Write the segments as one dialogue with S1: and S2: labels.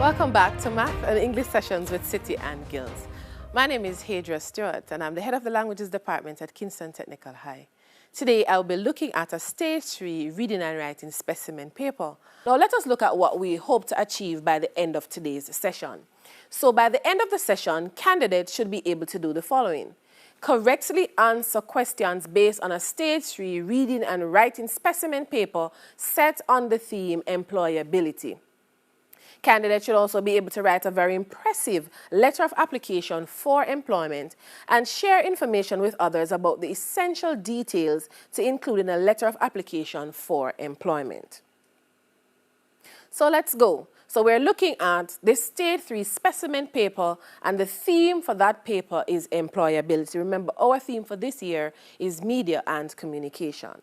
S1: Welcome back to Math and English Sessions with City and Guilds. My name is Hadra Stewart and I'm the head of the Languages Department at Kingston Technical High. Today I'll be looking at a Stage 3 Reading and Writing Specimen paper. Now let us look at what we hope to achieve by the end of today's session. So by the end of the session, candidates should be able to do the following. Correctly answer questions based on a Stage 3 Reading and Writing Specimen paper set on the theme Employability. Candidates should also be able to write a very impressive letter of application for employment and share information with others about the essential details to include in a letter of application for employment. So let's go. So we're looking at this Stage 3 specimen paper, and the theme for that paper is employability. Remember, our theme for this year is media and communication.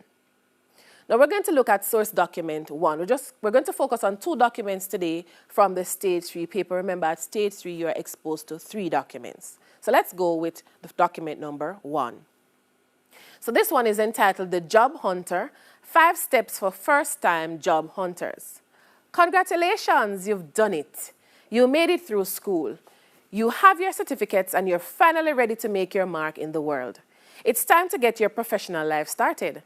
S1: Now we're going to look at source document 1. We're going to focus on 2 documents today from the Stage 3 paper. Remember, at Stage 3 you are exposed to 3 documents. So let's go with the document number 1. So this one is entitled The Job Hunter, 5 Steps for First-Time Job Hunters. Congratulations, you've done it. You made it through school. You have your certificates and you're finally ready to make your mark in the world. It's time to get your professional life started.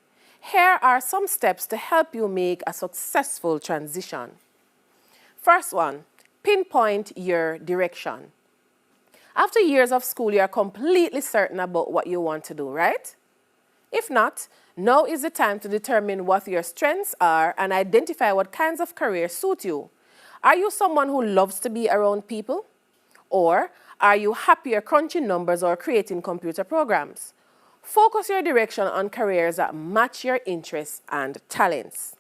S1: Here are some steps to help you make a successful transition. First one, pinpoint your direction. After years of school, you are completely certain about what you want to do, right? If not, now is the time to determine what your strengths are and identify what kinds of careers suit you. Are you someone who loves to be around people? Or are you happier crunching numbers or creating computer programs? Focus your direction on careers that match your interests and talents.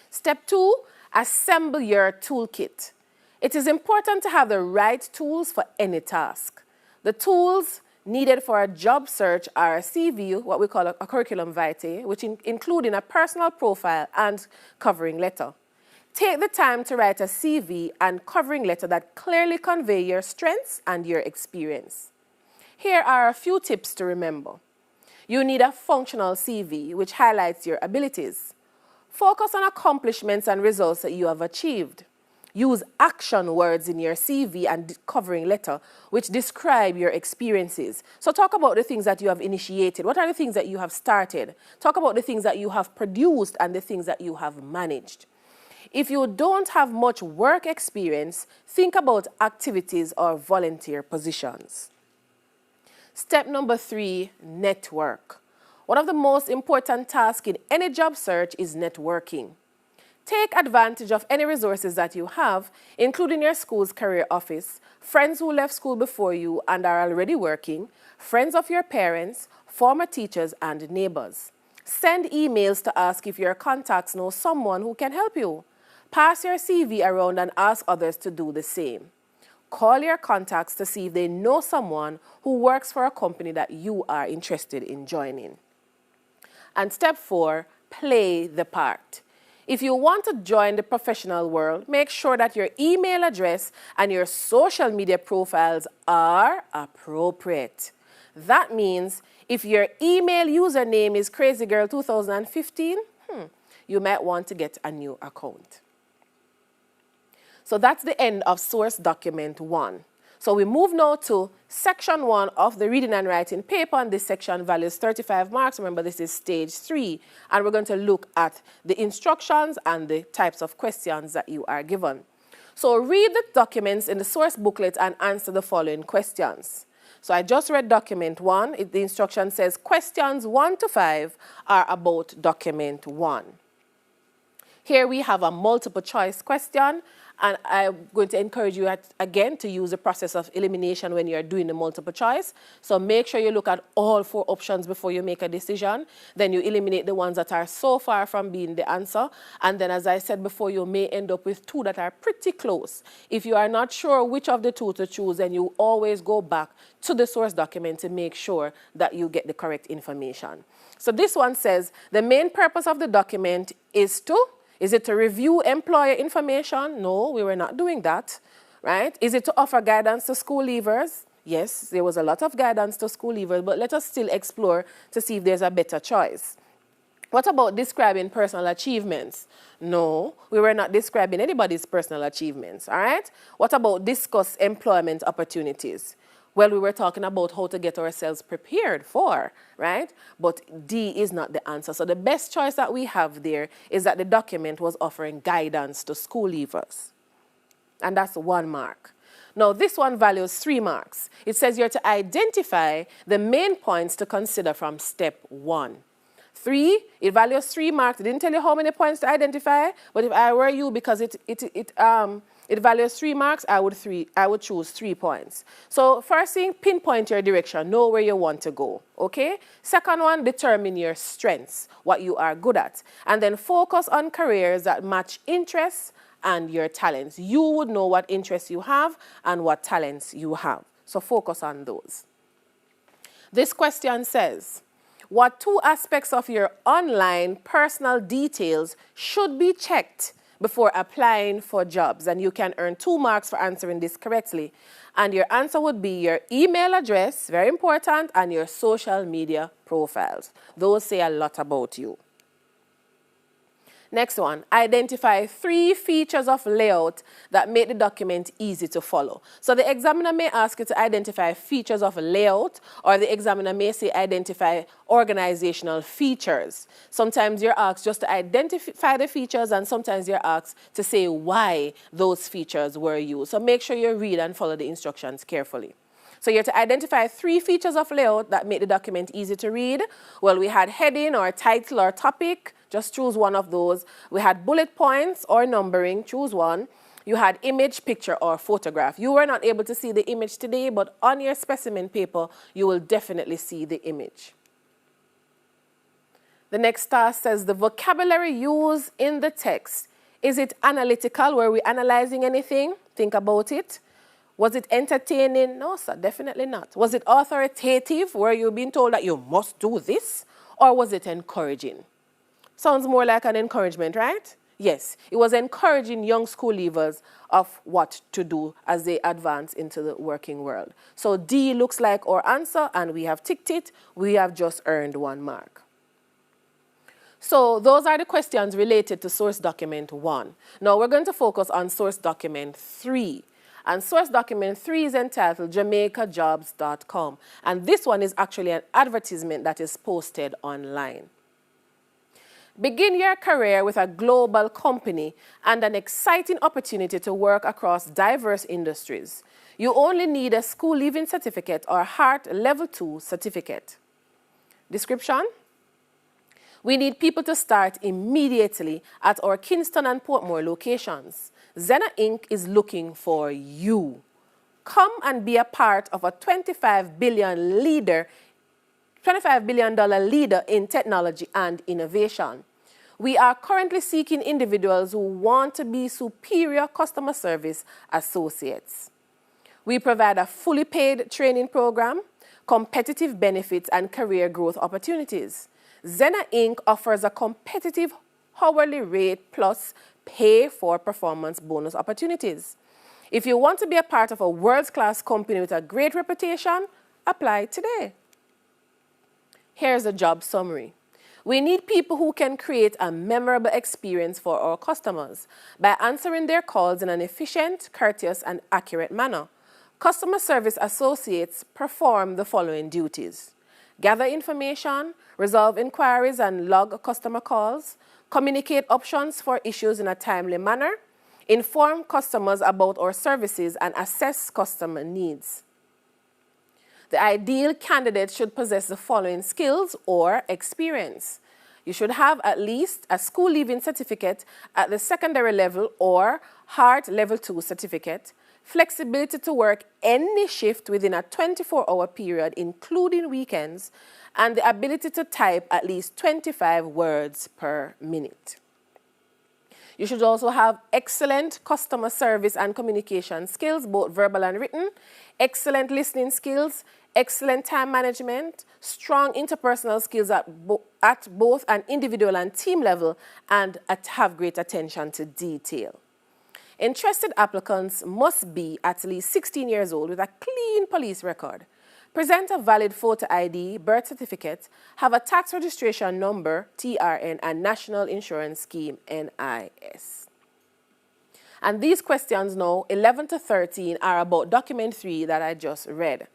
S1: Step 2, assemble your toolkit. It is important to have the right tools for any task. The tools needed for a job search are a CV, what we call a curriculum vitae, which including a personal profile and covering letter. Take the time to write a CV and covering letter that clearly convey your strengths and your experience. Here are a few tips to remember. You need a functional CV, which highlights your abilities. Focus on accomplishments and results that you have achieved. Use action words in your CV and covering letter, which describe your experiences. So talk about the things that you have initiated. What are the things that you have started? Talk about the things that you have produced and the things that you have managed. If you don't have much work experience, think about activities or volunteer positions. Step number 3, network. One of the most important tasks in any job search is networking. Take advantage of any resources that you have, including your school's career office, friends who left school before you and are already working, friends of your parents, former teachers, and neighbors. Send emails to ask if your contacts know someone who can help you. Pass your CV around and ask others to do the same. Call your contacts to see if they know someone who works for a company that you are interested in joining. And step 4, play the part. If you want to join the professional world, make sure that your email address and your social media profiles are appropriate. That means if your email username is crazygirl2015, you might want to get a new account. So that's the end of source document 1. So we move now to section 1 of the reading and writing paper, and this section values 35 marks. Remember, this is Stage 3, and we're going to look at the instructions and the types of questions that you are given. So read the documents in the source booklet and answer the following questions. So I just read document 1. The instruction says questions 1 to 5 are about document 1. Here we have a multiple choice question, and I'm going to encourage you again to use the process of elimination when you're doing the multiple choice. So make sure you look at all 4 options before you make a decision. Then you eliminate the ones that are so far from being the answer. And then, as I said before, you may end up with 2 that are pretty close. If you are not sure which of the 2 to choose, then you always go back to the source document to make sure that you get the correct information. So this one says, the main purpose of the document is it to review employer information? No, we were not doing that, right? Is it to offer guidance to school leavers? Yes, there was a lot of guidance to school leavers, but let us still explore to see if there's a better choice. What about describing personal achievements? No, we were not describing anybody's personal achievements, all right? What about discuss employment opportunities? Well, we were talking about how to get ourselves prepared for, right? But D is not the answer. So the best choice that we have there is that the document was offering guidance to school leavers. And that's 1 mark. Now, this one values 3 marks. It says you're to identify the main points to consider from step 1. 3, it values 3 marks. It didn't tell you how many points to identify, but if I were you, because it values 3 marks, I would choose 3 points. So first thing, pinpoint your direction, know where you want to go, okay? Second one, determine your strengths, what you are good at. And then focus on careers that match interests and your talents. You would know what interests you have and what talents you have. So focus on those. This question says, what 2 aspects of your online personal details should be checked before applying for jobs? And you can earn 2 marks for answering this correctly. And your answer would be your email address, very important, and your social media profiles. Those say a lot about you. Next one, identify 3 features of layout that make the document easy to follow. So the examiner may ask you to identify features of layout, or the examiner may say identify organizational features. Sometimes you're asked just to identify the features, and sometimes you're asked to say why those features were used. So make sure you read and follow the instructions carefully. So you're to identify 3 features of layout that make the document easy to read. Well, we had heading or title or topic. Just choose one of those. We had bullet points or numbering. Choose one. You had image, picture, or photograph. You were not able to see the image today, but on your specimen paper, you will definitely see the image. The next task says the vocabulary used in the text. Is it analytical? Were we analyzing anything? Think about it. Was it entertaining? No, sir, definitely not. Was it authoritative? Were you being told that you must do this? Or was it encouraging? Sounds more like an encouragement, right? Yes, it was encouraging young school leavers of what to do as they advance into the working world. So D looks like our answer, and we have ticked it. We have just earned 1 mark. So those are the questions related to source document 1. Now we're going to focus on source document 3. And source document 3 is entitled JamaicaJobs.com. And this one is actually an advertisement that is posted online. Begin your career with a global company and an exciting opportunity to work across diverse industries. You only need a school leaving certificate or HEART Level 2 certificate. Description? We need people to start immediately at our Kingston and Portmore locations. Zena Inc. is looking for you. Come and be a part of a $25 billion leader in technology and innovation. We are currently seeking individuals who want to be superior customer service associates. We provide a fully paid training program, competitive benefits, and career growth opportunities. Zena Inc. offers a competitive hourly rate plus pay for performance bonus opportunities. If you want to be a part of a world-class company with a great reputation, apply today. Here's a job summary. We need people who can create a memorable experience for our customers by answering their calls in an efficient, courteous, and accurate manner. Customer service associates perform the following duties: gather information, resolve inquiries and log customer calls, communicate options for issues in a timely manner, inform customers about our services, and assess customer needs. The ideal candidate should possess the following skills or experience. You should have at least a school leaving certificate at the secondary level or HEART Level 2 certificate, flexibility to work any shift within a 24-hour period, including weekends, and the ability to type at least 25 words per minute. You should also have excellent customer service and communication skills, both verbal and written, excellent listening skills, excellent time management, strong interpersonal skills at both an individual and team level, and have great attention to detail. Interested applicants must be at least 16 years old with a clean police record. present a valid photo ID, birth certificate, have a tax registration number, TRN, and National Insurance Scheme, NIS. And these questions now, 11 to 13, are about document 3 that I just read.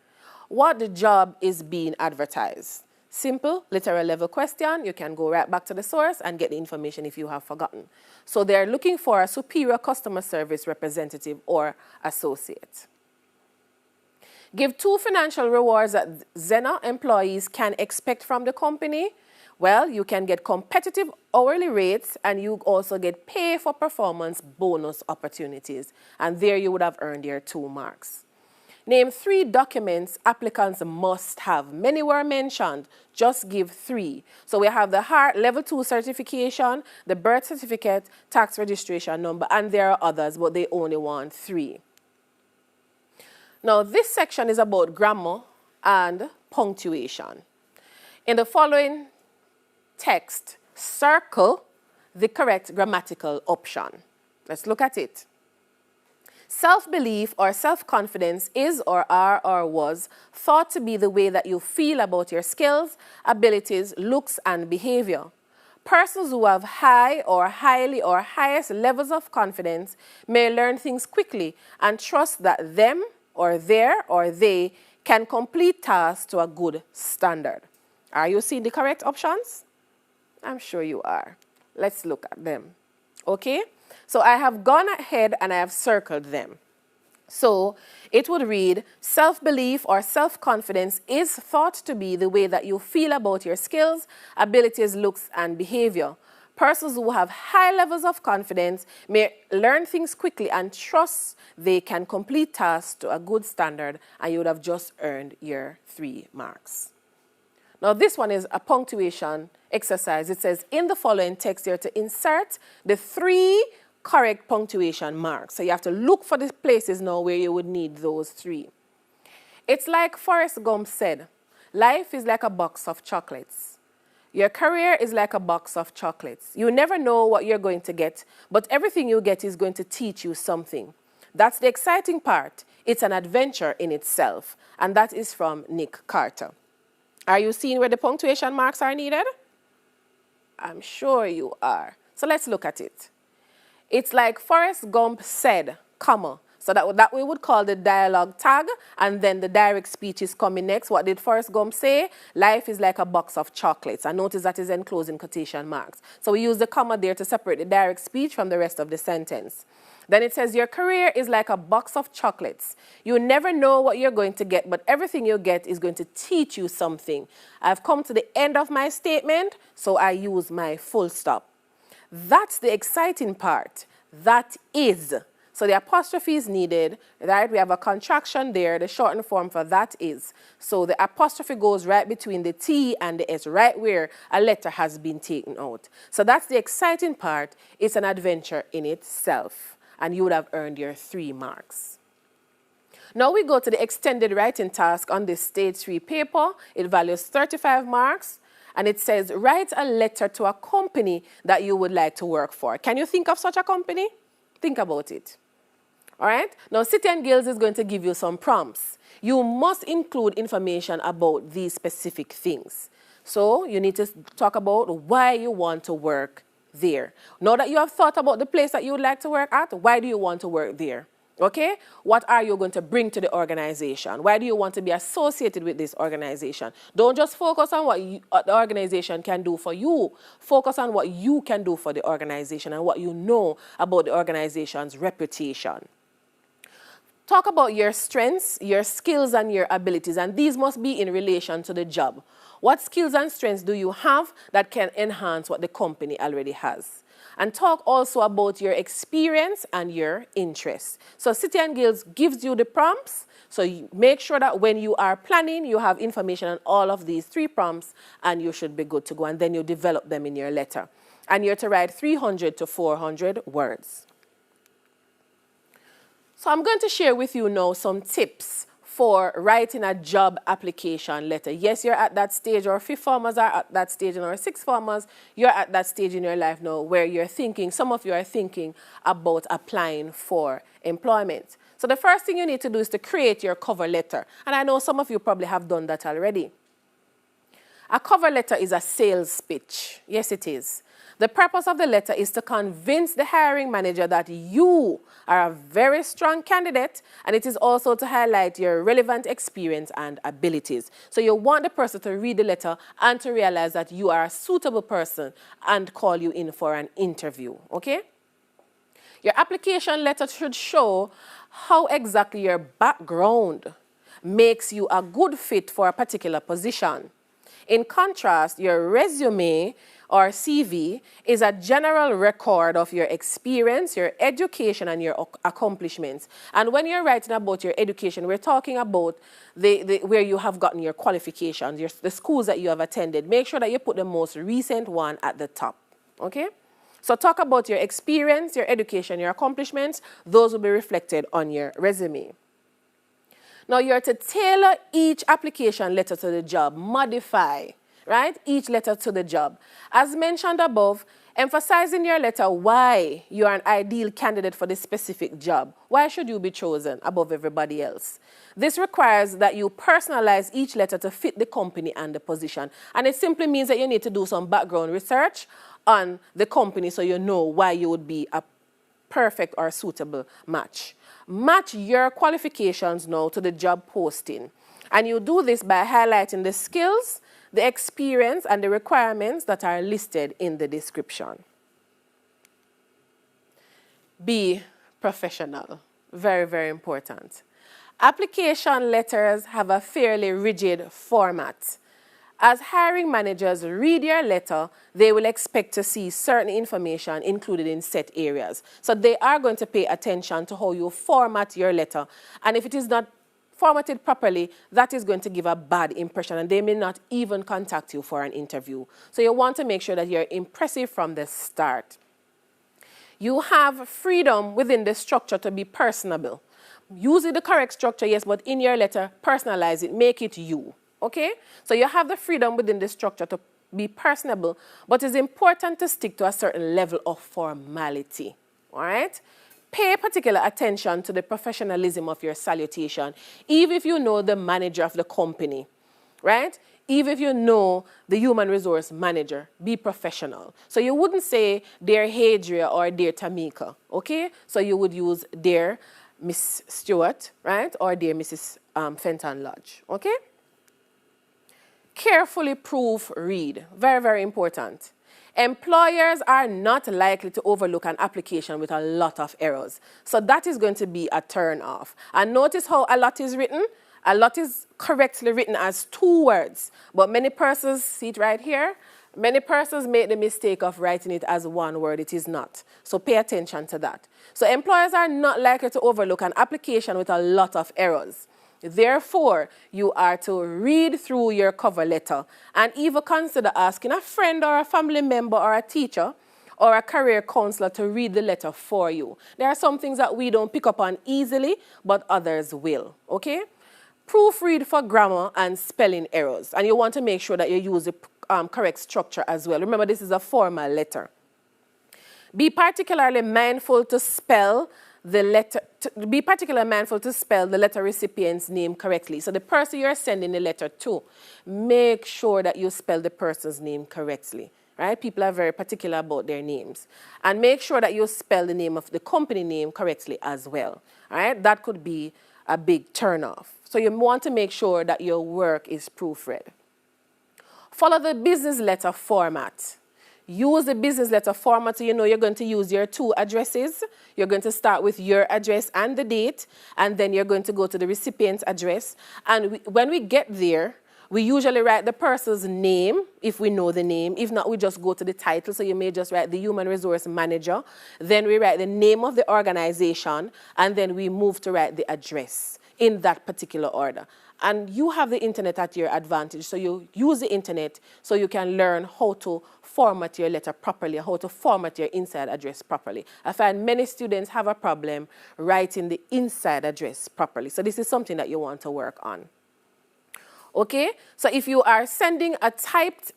S1: What the job is being advertised. Simple, literal level question. You can go right back to the source and get the information if you have forgotten. So they're looking for a superior customer service representative or associate. Give 2 financial rewards that Zena employees can expect from the company. Well, you can get competitive hourly rates and you also get pay for performance bonus opportunities. And there you would have earned your 2 marks. Name 3 documents applicants must have. Many were mentioned, just give 3. So we have the level 2 certification, the birth certificate, tax registration number, and there are others, but they only want 3. Now this section is about grammar and punctuation. In the following text, circle the correct grammatical option. Let's look at it. Self-belief or self-confidence is or are or was thought to be the way that you feel about your skills, abilities, looks, and behavior. Persons who have high or highly or highest levels of confidence may learn things quickly and trust that them or their or they can complete tasks to a good standard. Are you seeing the correct options? I'm sure you are. Let's look at them. Okay? So I have gone ahead and I have circled them. So it would read, self-belief or self-confidence is thought to be the way that you feel about your skills, abilities, looks, and behavior. Persons who have high levels of confidence may learn things quickly and trust they can complete tasks to a good standard, and you would have just earned your 3 marks. Now this one is a punctuation exercise. It says in the following text here to insert the 3 correct punctuation marks. So you have to look for the places now where you would need those 3. It's like Forrest Gump said, life is like a box of chocolates. Your career is like a box of chocolates. You never know what you're going to get, but everything you get is going to teach you something. That's the exciting part. It's an adventure in itself. And that is from Nick Carter. Are you seeing where the punctuation marks are needed? I'm sure you are. So let's look at it. It's like Forrest Gump said, comma. So that we would call the dialogue tag, and then the direct speech is coming next. What did Forrest Gump say? Life is like a box of chocolates. And notice that is enclosed in quotation marks. So we use the comma there to separate the direct speech from the rest of the sentence. Then it says, your career is like a box of chocolates. You never know what you're going to get, but everything you get is going to teach you something. I've come to the end of my statement, so I use my full stop. That's the exciting part. That is. So the apostrophe is needed, right? We have a contraction there, the shortened form for that is. So the apostrophe goes right between the T and the S, right where a letter has been taken out. So that's the exciting part. It's an adventure in itself. And you would have earned your 3 marks. Now we go to the extended writing task on this stage 3 paper. It values 35 marks. And it says, write a letter to a company that you would like to work for. Can you think of such a company? Think about it. All right? Now, City and Guilds is going to give you some prompts. You must include information about these specific things. So you need to talk about why you want to work there. Now that you have thought about the place that you would like to work at, why do you want to work there? Okay? What are you going to bring to the organization? Why do you want to be associated with this organization? Don't just focus on what the organization can do for you. Focus on what you can do for the organization and what you know about the organization's reputation. Talk about your strengths, your skills, and your abilities, and these must be in relation to the job. What skills and strengths do you have that can enhance what the company already has? And talk also about your experience and your interests. So City and Guilds gives you the prompts. So you make sure that when you are planning, you have information on all of these 3 prompts, and you should be good to go. And then you develop them in your letter. And you're to write 300 to 400 words. So I'm going to share with you now some tips for writing a job application letter. Yes, you're at that stage, or 5th formers are at that stage, and our 6th formers, you're at that stage in your life now where you're thinking, some of you are thinking about applying for employment. So the first thing you need to do is to create your cover letter. And I know some of you probably have done that already. A cover letter is a sales pitch. Yes, it is. The purpose of the letter is to convince the hiring manager that you are a very strong candidate, and it is also to highlight your relevant experience and abilities. So you want the person to read the letter and to realize that you are a suitable person and call you in for an interview, okay? Your application letter should show how exactly your background makes you a good fit for a particular position. In contrast, your resume or CV is a general record of your experience, your education, and your accomplishments. And when you're writing about your education, we're talking about where you have gotten your qualifications, the schools that you have attended. Make sure that you put the most recent one at the top, okay? So talk about your experience, your education, your accomplishments. Those will be reflected on your resume. Now, you're to tailor each application letter to the job, modify, right, each letter to the job. As mentioned above, emphasize in your letter why you are an ideal candidate for this specific job. Why should you be chosen above everybody else? This requires that you personalize each letter to fit the company and the position. And it simply means that you need to do some background research on the company so you know why you would be a perfect or suitable match. Match your qualifications now to the job posting. And you do this by highlighting the skills, the experience, and the requirements that are listed in the description. Be professional. Very, very important. Application letters have a fairly rigid format. As hiring managers read your letter, they will expect to see certain information included in set areas. So they are going to pay attention to how you format your letter. And if it is not formatted properly, that is going to give a bad impression, and they may not even contact you for an interview. So you want to make sure that you're impressive from the start. You have freedom within the structure to be personable. Use the correct structure, yes, but in your letter, personalize it, make it you. Okay? So you have the freedom within the structure to be personable, but it's important to stick to a certain level of formality. All right? Pay particular attention to the professionalism of your salutation, even if you know the manager of the company, right? Even if you know the human resource manager, be professional. So you wouldn't say, dear Hadria or dear Tamika, okay? So you would use dear Miss Stewart, right? Or dear Mrs. Fenton Lodge, okay? Carefully proofread, very, very important. Employers are not likely to overlook an application with a lot of errors. So that is going to be a turn off. And notice how a lot is written. A lot is correctly written as 2 words. But many persons, see it right here, many persons make the mistake of writing it as 1 word. It is not. So pay attention to that. So employers are not likely to overlook an application with a lot of errors. Therefore, you are to read through your cover letter and even consider asking a friend or a family member or a teacher or a career counselor to read the letter for you. There are some things that we don't pick up on easily, but others will, okay? Proofread for grammar and spelling errors, and you want to make sure that you use the correct structure as well. Remember, this is a formal letter. Be particularly mindful to spell the letter recipient's name correctly. So the person you're sending the letter to, make sure that you spell the person's name correctly, right? People are very particular about their names. And make sure that you spell the name of the company name correctly as well, all right? That could be a big turnoff. So you want to make sure that your work is proofread. Follow the business letter format. Use the business letter format so you know you're going to use your 2 addresses. You're going to start with your address and the date, and then you're going to go to the recipient's address. And when we get there, we usually write the person's name, if we know the name. If not, we just go to the title. So you may just write the human resource manager. Then we write the name of the organization, and then we move to write the address in that particular order. And you have the internet at your advantage, so you use the internet so you can learn how to format your letter properly, how to format your inside address properly. I find many students have a problem writing the inside address properly. So this is something that you want to work on. Okay? So if you are sending a typed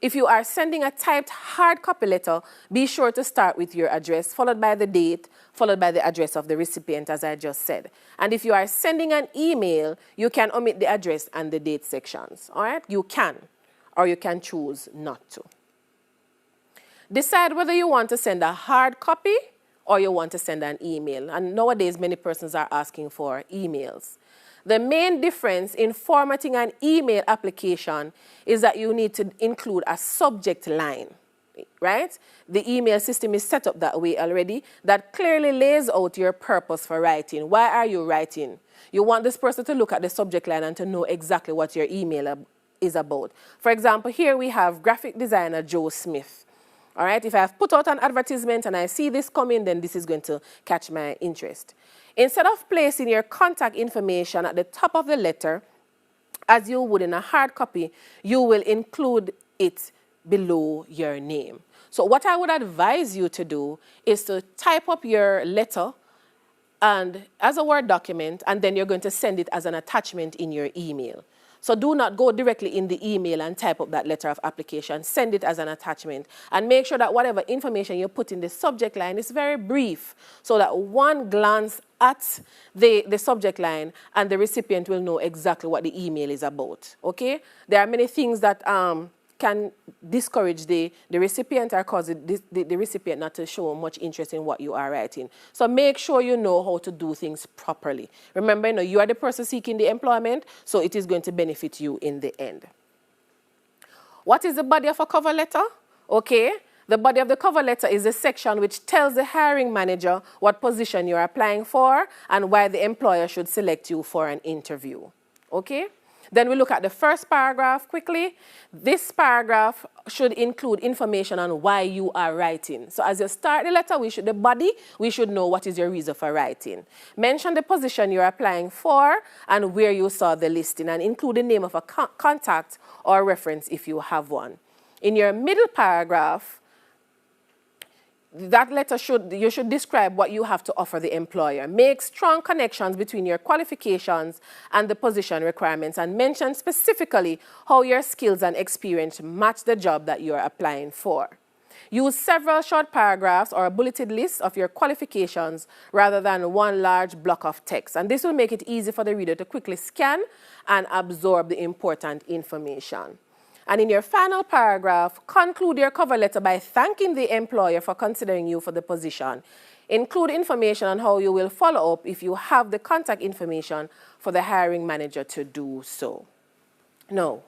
S1: If you are sending a typed hard copy letter, be sure to start with your address, followed by the date, followed by the address of the recipient, as I just said. And if you are sending an email, you can omit the address and the date sections. All right? You can, or you can choose not to. Decide whether you want to send a hard copy or you want to send an email. And nowadays, many persons are asking for emails. The main difference in formatting an email application is that you need to include a subject line, right? The email system is set up that way already. That clearly lays out your purpose for writing. Why are you writing? You want this person to look at the subject line and to know exactly what your email is about. For example, here we have graphic designer Joe Smith. All right, if I have put out an advertisement and I see this coming, then this is going to catch my interest. Instead of placing your contact information at the top of the letter, as you would in a hard copy, you will include it below your name. So what I would advise you to do is to type up your letter and as a Word document, and then you're going to send it as an attachment in your email. So do not go directly in the email and type up that letter of application. Send it as an attachment. And make sure that whatever information you put in the subject line is very brief, so that one glance at the subject line and the recipient will know exactly what the email is about. Okay? There are many things that can discourage the recipient or cause the recipient not to show much interest in what you are writing. So make sure you know how to do things properly. Remember, you are the person seeking the employment, so it is going to benefit you in the end. What is the body of a cover letter? Okay, the body of the cover letter is the section which tells the hiring manager what position you're applying for and why the employer should select you for an interview. Okay? Then we look at the first paragraph quickly. This paragraph should include information on why you are writing. So as you start the letter, the body, we should know what is your reason for writing. Mention the position you're applying for and where you saw the listing, and include the name of a contact or reference if you have one. In your middle paragraph, that letter you should describe what you have to offer the employer. Make strong connections between your qualifications and the position requirements, and mention specifically how your skills and experience match the job that you are applying for. Use several short paragraphs or a bulleted list of your qualifications rather than one large block of text. And this will make it easy for the reader to quickly scan and absorb the important information. And in your final paragraph, conclude your cover letter by thanking the employer for considering you for the position. Include information on how you will follow up if you have the contact information for the hiring manager to do so. No,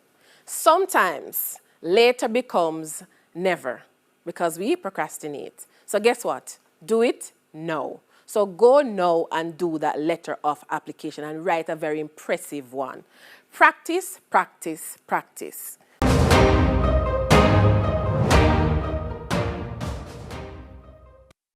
S1: sometimes later becomes never because we procrastinate. So guess what? Do it now. So go now and do that letter of application and write a very impressive one. Practice, practice, practice.